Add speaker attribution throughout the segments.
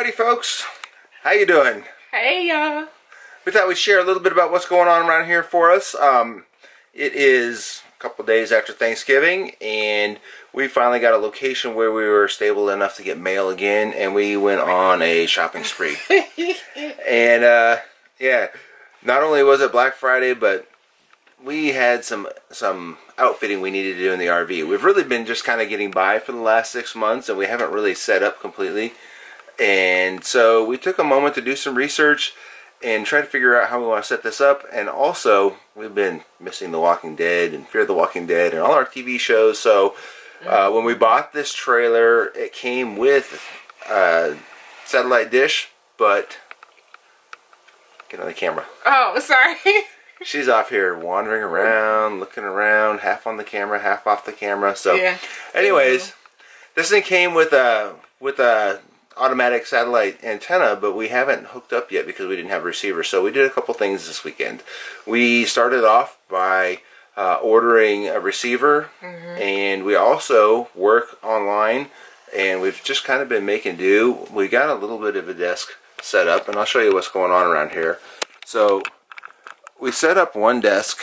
Speaker 1: Howdy folks, how you doing?
Speaker 2: Hey y'all.
Speaker 1: We thought we'd share a little bit about what's going on around here for us. It is a couple days after Thanksgiving and we finally got a location where we were stable enough to get mail again, and we went on a shopping spree. And yeah, not only was it Black Friday, but we had some outfitting we needed to do in the RV. We've really been just kind of getting by for the last 6 months, and we haven't really set up completely. And so we took a moment to do some research and try to figure out how we want to set this up. And also, we've been missing The Walking Dead and Fear the Walking Dead and all our TV shows. So when we bought this trailer, it came with a satellite dish, but get on the camera.
Speaker 2: Oh, sorry.
Speaker 1: She's off here wandering around, looking around, half on the camera, half off the camera. So,
Speaker 2: yeah.
Speaker 1: Anyways, this thing came with a automatic satellite antenna, but we haven't hooked up yet because we didn't have a receiver. So we did a couple things this weekend. We started off by ordering a receiver, and we also work online, and we've just kind of been making do. We got a little bit of a desk set up, and I'll show you what's going on around here. So we set up one desk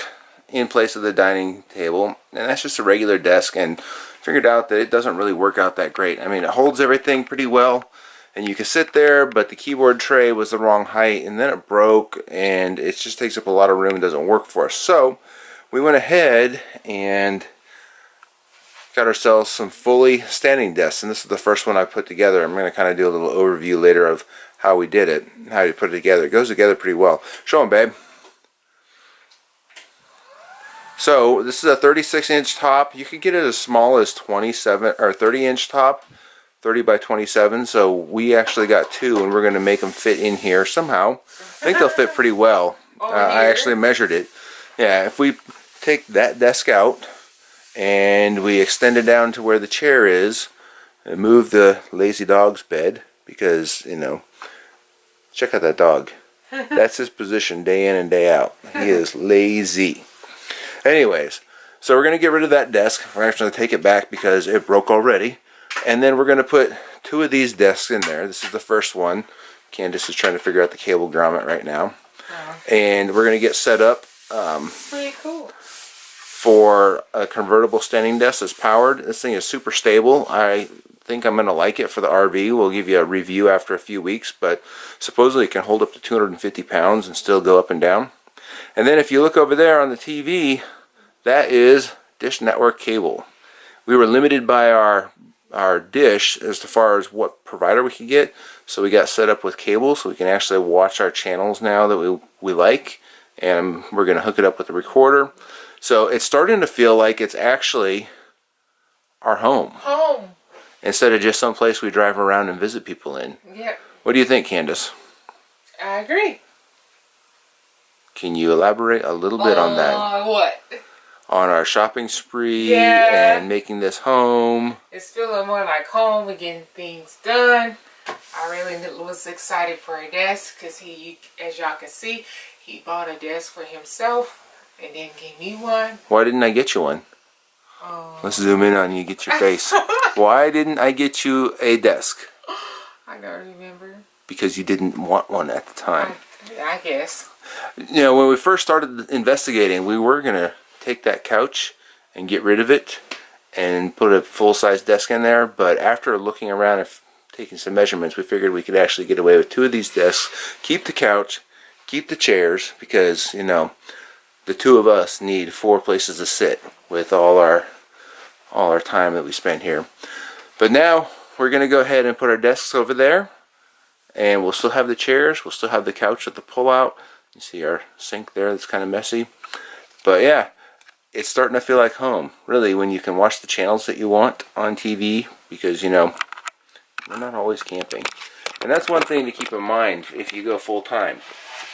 Speaker 1: in place of the dining table, and that's just a regular desk, and figured out that it doesn't really work out that great. I mean, it holds everything pretty well, and you can sit there, but the keyboard tray was the wrong height, and then it broke, and it just takes up a lot of room and doesn't work for us. So we went ahead and got ourselves some fully standing desks, and this is the first one I put together. I'm going to kind of do a little overview later of how we did it, how you put it together. It goes together pretty well. Show them, babe. So this is a 36-inch top. You can get it as small as 27 or 30-inch top, 30 by 27. So we actually got two, and we're going to make them fit in here somehow. I think they'll fit pretty well. I actually measured it. Yeah, if we take that desk out and we extend it down to where the chair is, and move the lazy dog's bed, because, you know, check out that dog. That's his position day in and day out. He is lazy. Anyways, so we're going to get rid of that desk. We're actually going to take it back because it broke already. And then we're going to put two of these desks in there. This is the first one. Candace is trying to figure out the cable grommet right now. And we're going to get set up
Speaker 2: Pretty cool.
Speaker 1: for a convertible standing desk that's powered. This thing is super stable. I think I'm going to like it for the RV. We'll give you a review after a few weeks, but supposedly it can hold up to 250 pounds and still go up and down. And then if you look over there on the TV, that is Dish Network cable. We were limited by our dish as far as what provider we could get, so we got set up with cable so we can actually watch our channels now that we like, and we're going to hook it up with the recorder. So it's starting to feel like it's actually our home. Instead of just some place we drive around and visit people in.
Speaker 2: Yep.
Speaker 1: What do you think, Candace?
Speaker 2: I agree.
Speaker 1: Can you elaborate a little bit on that?
Speaker 2: What?
Speaker 1: On our shopping spree and making this home.
Speaker 2: It's feeling more like home. We're getting things done. I really was excited for a desk because he, as y'all can see, he bought a desk for himself and then gave me one.
Speaker 1: Why didn't I get you one? Let's zoom in on you, get your face. Why didn't I get you a desk?
Speaker 2: I don't remember.
Speaker 1: Because you didn't want one at the time.
Speaker 2: I guess.
Speaker 1: You know, when we first started investigating, we were going to take that couch and get rid of it and put a full-size desk in there, but after looking around and taking some measurements, we figured we could actually get away with two of these desks, keep the couch, keep the chairs, because, you know, the two of us need 4 places to sit with all our time that we spend here. But now we're going to go ahead and put our desks over there, and we'll still have the chairs, we'll still have the couch at the pull-out. You see our sink there that's kind of messy. But yeah, it's starting to feel like home, really, when you can watch the channels that you want on TV, because, you know, we're not always camping. And that's one thing to keep in mind if you go full-time,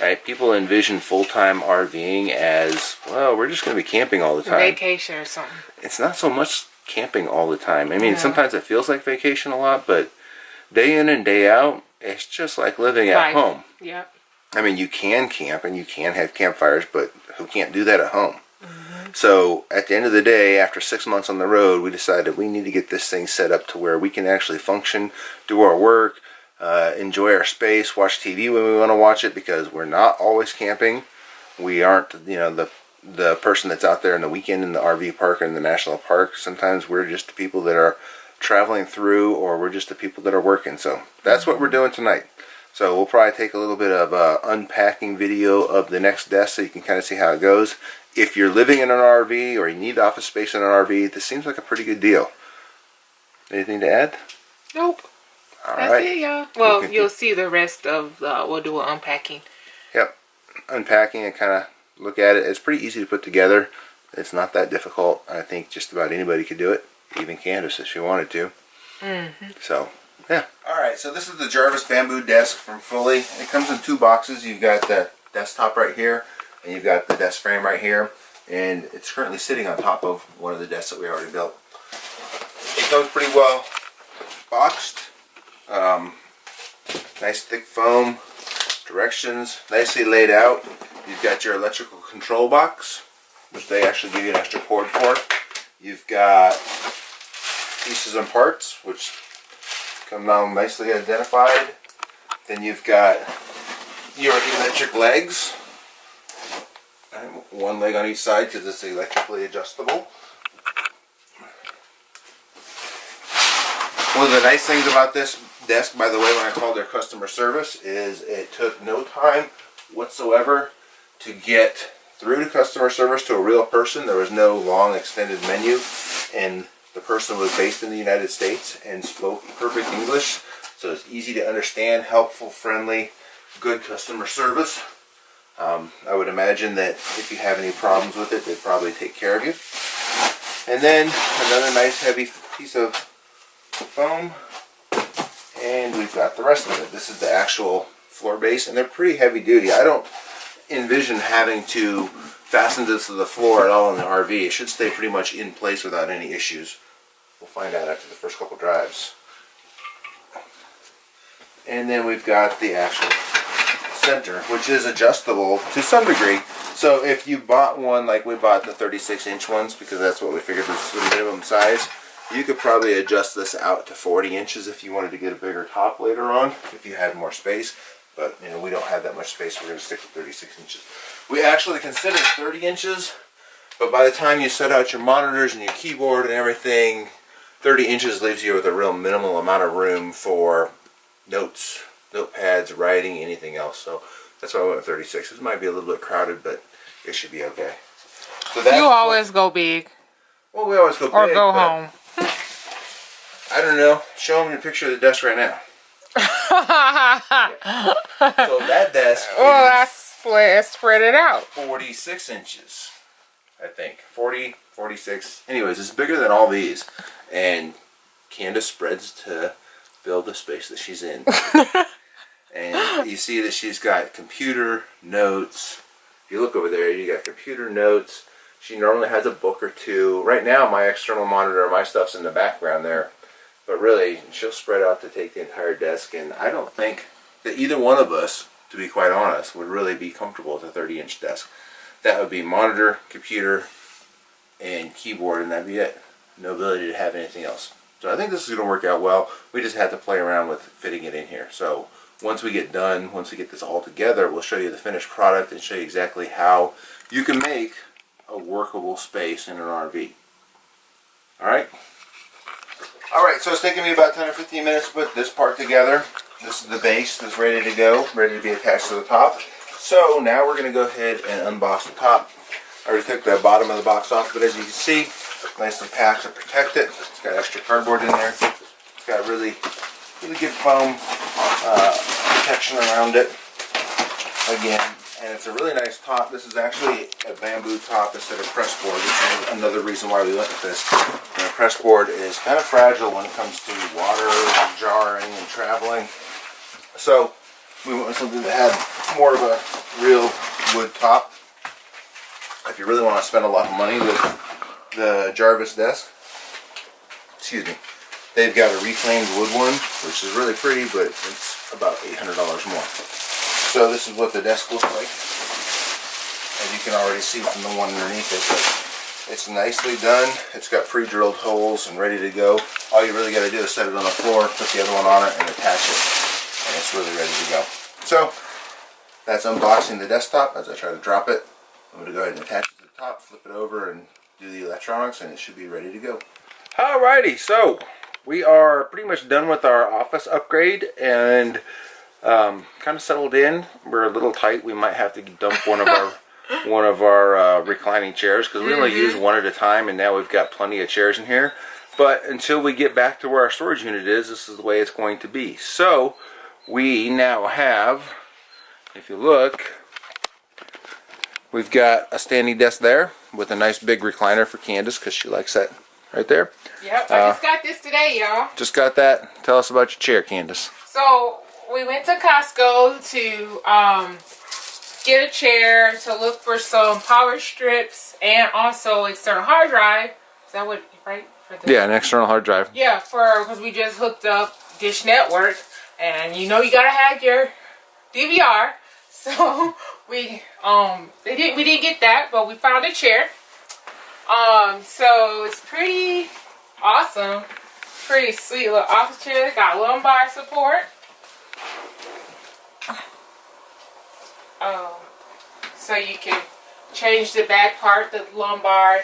Speaker 1: right? People envision full-time RVing as, well, we're just going to be camping all the time.
Speaker 2: Vacation or something.
Speaker 1: It's not so much camping all the time. I mean, sometimes it feels like vacation a lot, but day in and day out, it's just like living at home.
Speaker 2: Yep.
Speaker 1: I mean, you can camp and you can have campfires, but who can't do that at home? So at the end of the day, after 6 months on the road, we decided we need to get this thing set up to where we can actually function, do our work, enjoy our space, watch TV when we want to watch it, because we're not always camping. We aren't, the person that's out there in the weekend in the RV park or in the national park. Sometimes we're just the people that are traveling through, or we're just the people that are working. So that's what we're doing tonight. So we'll probably take a little bit of unpacking video of the next desk so you can kind of see how it goes. If you're living in an RV or you need office space in an RV, this seems like a pretty good deal. Anything to add?
Speaker 2: Nope.
Speaker 1: All
Speaker 2: That's
Speaker 1: right.
Speaker 2: it, y'all. Well, you'll see the rest of, we'll do an unpacking.
Speaker 1: Yep. Unpacking and kind of look at it. It's pretty easy to put together. It's not that difficult. I think just about anybody could do it. Even Candace if she wanted to. So, yeah. Alright, so this is the Jarvis bamboo desk from Fully. It comes in 2 boxes. You've got the desktop right here, and you've got the desk frame right here. And it's currently sitting on top of one of the desks that we already built. It comes pretty well boxed. Nice thick foam. Directions, nicely laid out. You've got your electrical control box, which they actually give you an extra cord for. You've got pieces and parts, which come down nicely identified. Then you've got your electric legs. One leg on each side because it's electrically adjustable. One of the nice things about this desk, by the way, when I called their customer service, is it took no time whatsoever to get through to customer service to a real person. There was no long extended menu, and the person was based in the United States and spoke perfect English, so it's easy to understand, helpful, friendly, good customer service. I would imagine that if you have any problems with it, they'd probably take care of you. And then another nice heavy piece of foam, and we've got the rest of it. This is the actual floor base, and they're pretty heavy duty. I don't envision having to fasten this to the floor at all in the RV. It should stay pretty much in place without any issues. We'll find out after the first couple drives. And then we've got the actual center, which is adjustable to some degree. So if you bought one, like we bought the 36-inch ones, because that's what we figured was the minimum size, you could probably adjust this out to 40 inches if you wanted to get a bigger top later on, if you had more space. But we don't have that much space. We're going to stick with 36 inches. We actually considered 30 inches, but by the time you set out your monitors and your keyboard and everything, 30 inches leaves you with a real minimal amount of room for notes, notepads, writing, anything else. So that's why I went with 36. This might be a little bit crowded, but it should be okay. So that's
Speaker 2: you always go big.
Speaker 1: Well, we always go big.
Speaker 2: Or go home.
Speaker 1: I don't know. Show them a picture of the desk right now. So that desk
Speaker 2: Let's spread it out.
Speaker 1: 46 inches, I think. 40, 46. Anyways, it's bigger than all these. And Candace spreads to fill the space that she's in. And you see that she's got computer notes. If you look over there, you got computer notes. She normally has a book or two. Right now, my external monitor, my stuff's in the background there. But really, she'll spread out to take the entire desk. And I don't think that either one of us, to be quite honest, would really be comfortable with a 30-inch desk. That would be monitor, computer, and keyboard, and that'd be it. No ability to have anything else. So I think this is going to work out well. We just have to play around with fitting it in here. So once we get done, once we get this all together, we'll show you the finished product and show you exactly how you can make a workable space in an RV. Alright? Alright, so it's taking me about 10 or 15 minutes to put this part together. This is the base that's ready to go, ready to be attached to the top. So now we're going to go ahead and unbox the top. I already took the bottom of the box off, but as you can see, nicely packed to protect it. It's got extra cardboard in there. It's got really good foam protection around it. Again, and it's a really nice top. This is actually a bamboo top instead of press board, which is another reason why we went with this. And a press board is kind of fragile when it comes to water and jarring and traveling. So we went with something that had more of a real wood top. If you really want to spend a lot of money with the Jarvis desk, excuse me, they've got a reclaimed wood one, which is really pretty, but it's about $800 more. So this is what the desk looks like. As you can already see from the one underneath it, but it's nicely done. It's got pre-drilled holes and ready to go. All you really got to do is set it on the floor, put the other one on it, and attach it. and it's really ready to go. So that's unboxing the desktop. As I try to drop it, I'm going to go ahead and attach it to the top, flip it over, and do the electronics, and it should be ready to go. Alrighty, so we are pretty much done with our office upgrade, and kind of settled in. We're a little tight. We might have to dump one of our reclining chairs because we only use one at a time, and now we've got plenty of chairs in here. But until we get back to where our storage unit is, this is the way it's going to be. So we now have, if you look, we've got a standing desk there with a nice big recliner for Candace because she likes that right there.
Speaker 2: Yep, I just got this today, y'all.
Speaker 1: Just got that. Tell us about your chair, Candace.
Speaker 2: So we went to Costco to get a chair to look for some power strips and also external hard drive. Is that what, right?
Speaker 1: Yeah, an external hard drive.
Speaker 2: Yeah, because we just hooked up Dish Network, and you know you gotta have your DVR. So we didn't get that, but we found a chair. So it's pretty awesome, pretty sweet little office chair. Got lumbar support. So you can change the back part. The lumbar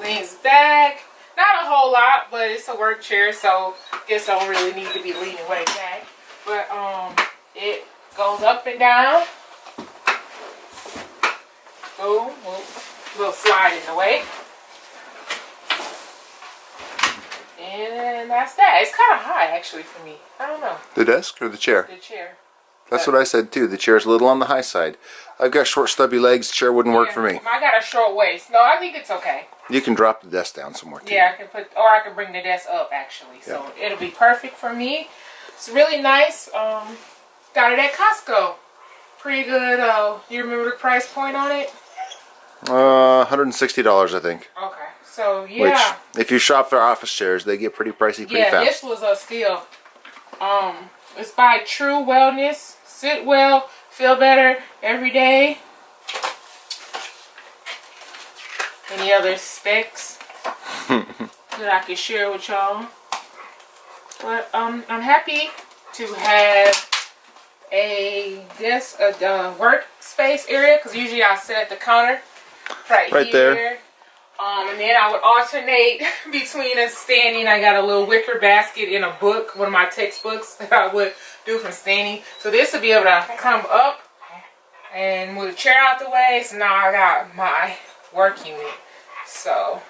Speaker 2: leans back. Not a whole lot, but it's a work chair, so I guess I don't really need to be leaning way back. But it goes up and down. Boom, little slide in the way. And that's that. It's kind of high actually for me. I don't know.
Speaker 1: The desk or the chair?
Speaker 2: The chair.
Speaker 1: That's what I said too. The chair's a little on the high side. I've got short, stubby legs. The chair wouldn't work for me.
Speaker 2: I got a short waist. No, I think it's okay.
Speaker 1: You can drop the desk down some more too.
Speaker 2: Yeah, I can bring the desk up actually. So it'll be perfect for me. It's really nice. Got it at Costco. Pretty good. You remember the price point on it?
Speaker 1: $160, I think.
Speaker 2: Okay. So yeah.
Speaker 1: Which, if you shop their office chairs, they get pretty pricey pretty fast.
Speaker 2: Yeah, this was a steal. It's by True Wellness. Sit well, feel better every day. Any other specs that I can share with y'all? But I'm happy to have a desk, a workspace area, because usually I sit at the counter right here.
Speaker 1: There.
Speaker 2: And then I would alternate between us standing. I got a little wicker basket in a book, one of my textbooks that I would do from standing. So this will be able to come up and move the chair out the way. So now I got my work unit. So.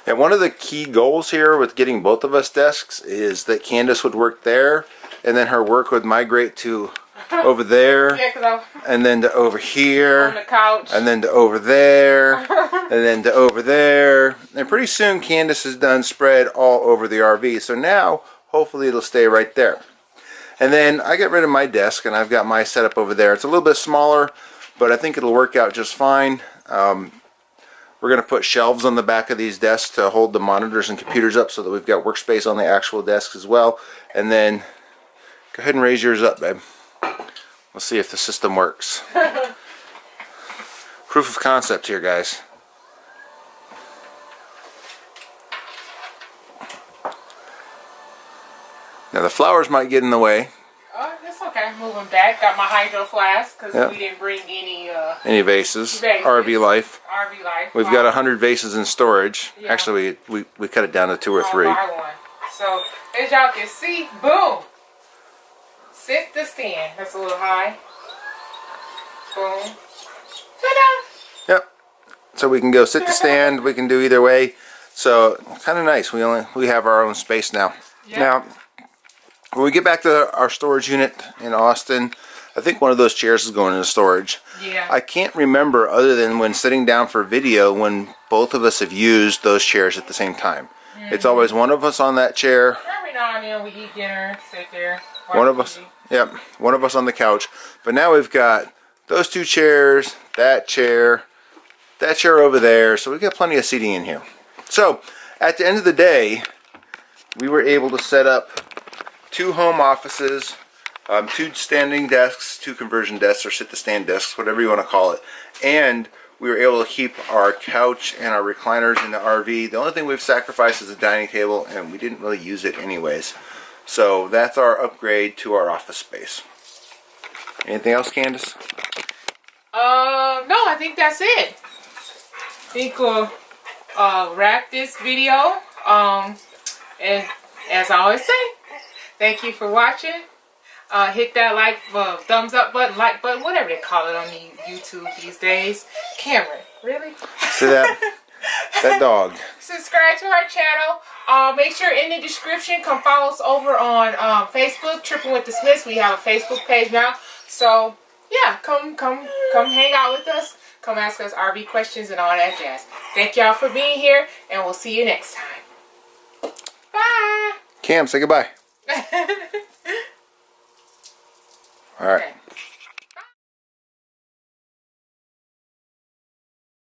Speaker 1: And one of the key goals here with getting both of us desks is that Candace would work there, and then her work would migrate to over there, and then to over here,
Speaker 2: on the couch,
Speaker 1: and then to over there, and then to over there. And pretty soon Candace is done spread all over the RV. So now, hopefully it'll stay right there. And then I got rid of my desk, and I've got my setup over there. It's a little bit smaller, but I think it'll work out just fine. We're going to put shelves on the back of these desks to hold the monitors and computers up so that we've got workspace on the actual desks as well. And then, go ahead and raise yours up, babe. We'll see if the system works. Proof of concept here, guys. Now the flowers might get in the way.
Speaker 2: Oh, that's okay. Moving back. Got my hydro flask because we didn't bring any
Speaker 1: vases. RV life.
Speaker 2: RV life.
Speaker 1: We've got 100 vases in storage. Yeah. Actually, we cut it down to 2 or 3.
Speaker 2: One by one. So as y'all can see, boom. Sit the stand. That's a little high. Boom. Ta-da!
Speaker 1: Yep. So we can go sit the stand. We can do either way. So kind of nice. We have our own space now. Yep. Now, when we get back to our storage unit in Austin, I think one of those chairs is going into storage.
Speaker 2: Yeah.
Speaker 1: I can't remember, other than when sitting down for video, when both of us have used those chairs at the same time. It's always one of us on that chair.
Speaker 2: Every now and then we eat dinner, sit there.
Speaker 1: One of us, one of us on the couch. But now we've got those 2 chairs, that chair over there. So we've got plenty of seating in here. So at the end of the day, we were able to set up 2 home offices, 2 standing desks, 2 conversion desks, or sit-to-stand desks, whatever you want to call it. And we were able to keep our couch and our recliners in the RV. The only thing we've sacrificed is a dining table, and we didn't really use it anyways. So that's our upgrade to our office space. Anything else, Candace?
Speaker 2: No, I think that's it. I think we'll wrap this video. And as I always say, thank you for watching. Hit that like, thumbs up button, like button, whatever they call it on the YouTube these days. Cameron, really?
Speaker 1: See that? That dog.
Speaker 2: Subscribe to our channel. Make sure in the description, come follow us over on Facebook, Tripping with the Smiths. We have a Facebook page now. So yeah, come hang out with us. Come ask us RV questions and all that jazz. Thank y'all for being here, and we'll see you next time. Bye.
Speaker 1: Cam, say goodbye. All right.
Speaker 2: Okay.